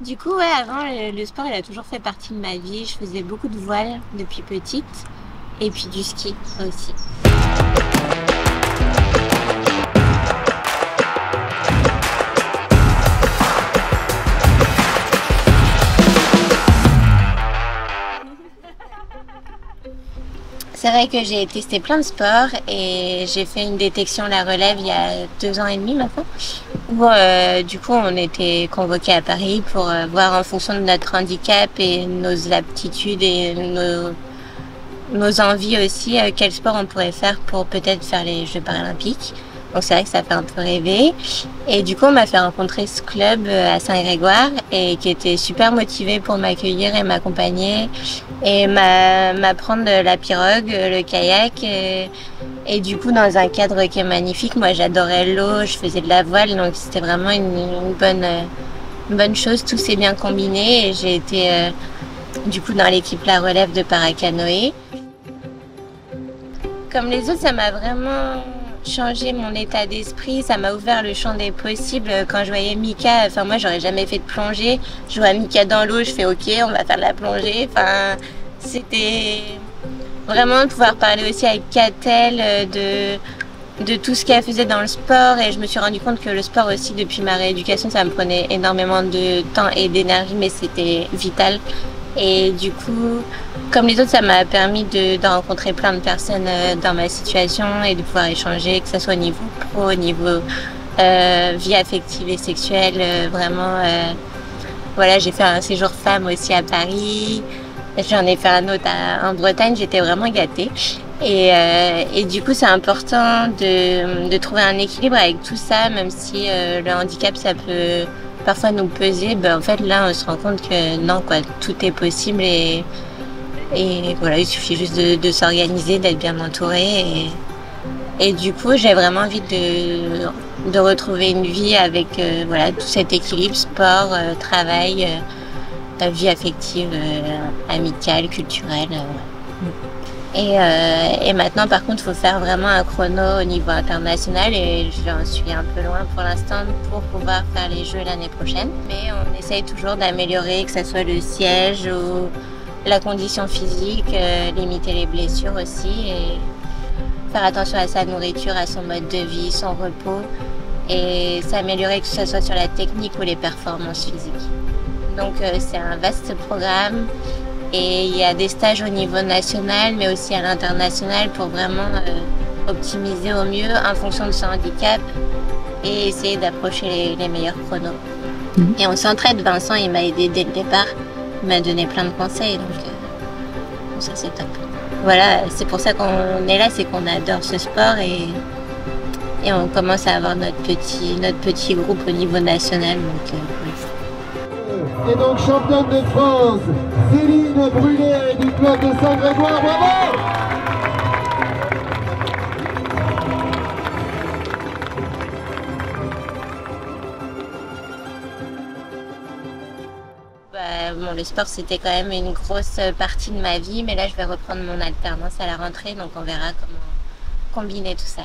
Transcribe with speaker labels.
Speaker 1: Du coup, ouais, avant, le sport, il a toujours fait partie de ma vie. Je faisais beaucoup de voile depuis petite et puis du ski aussi. C'est vrai que j'ai testé plein de sports et j'ai fait une détection la relève il y a 2 ans et demi maintenant, où du coup on était convoqués à Paris pour voir en fonction de notre handicap et nos aptitudes et nos envies aussi, quel sport on pourrait faire pour peut-être faire les Jeux paralympiques. Donc c'est vrai que ça fait un peu rêver. Et du coup, on m'a fait rencontrer ce club à Saint-Grégoire et qui était super motivé pour m'accueillir et m'accompagner et m'apprendre la pirogue, le kayak. Et du coup, dans un cadre qui est magnifique, moi j'adorais l'eau, je faisais de la voile, donc c'était vraiment une bonne chose. Tout s'est bien combiné et j'ai été du coup dans l'équipe La Relève de paracanoë. Comme les autres, ça m'a vraiment changé mon état d'esprit, ça m'a ouvert le champ des possibles. Quand je voyais Mika, enfin moi j'aurais jamais fait de plongée, je vois Mika dans l'eau, je fais ok, on va faire de la plongée. Enfin, c'était vraiment de pouvoir parler aussi avec Catel de tout ce qu'elle faisait dans le sport, et je me suis rendu compte que le sport aussi, depuis ma rééducation, ça me prenait énormément de temps et d'énergie, mais c'était vital. Et du coup, comme les autres, ça m'a permis de rencontrer plein de personnes dans ma situation et de pouvoir échanger, que ce soit au niveau pro, au niveau vie affective et sexuelle. Vraiment, voilà, j'ai fait un séjour femme aussi à Paris. J'en ai fait un autre en Bretagne. J'étais vraiment gâtée. Et du coup, c'est important de trouver un équilibre avec tout ça, même si le handicap, ça peut parfois nous peser. Ben, en fait, là, on se rend compte que non, quoi, tout est possible et voilà, il suffit juste de s'organiser, d'être bien entouré. Et du coup, j'ai vraiment envie de retrouver une vie avec voilà, tout cet équilibre, sport, travail, vie affective, amicale, culturelle. Et maintenant, par contre, il faut faire vraiment un chrono au niveau international et j'en suis un peu loin pour l'instant pour pouvoir faire les Jeux l'année prochaine. Mais on essaye toujours d'améliorer, que ce soit le siège ou la condition physique, limiter les blessures aussi et faire attention à sa nourriture, à son mode de vie, son repos et s'améliorer, que ce soit sur la technique ou les performances physiques. Donc c'est un vaste programme. Et il y a des stages au niveau national, mais aussi à l'international pour vraiment optimiser au mieux en fonction de son handicap et essayer d'approcher les meilleurs chronos. Et on s'entraide, Vincent, il m'a aidé dès le départ, il m'a donné plein de conseils, donc ça c'est top. Voilà, c'est pour ça qu'on est là, c'est qu'on adore ce sport et on commence à avoir notre petit groupe au niveau national. Donc,
Speaker 2: Et donc championne de France, Céline Brûlé du club de Saint-Grégoire, bravo!
Speaker 1: Bon, le sport c'était quand même une grosse partie de ma vie, mais là je vais reprendre mon alternance à la rentrée, donc on verra comment combiner tout ça.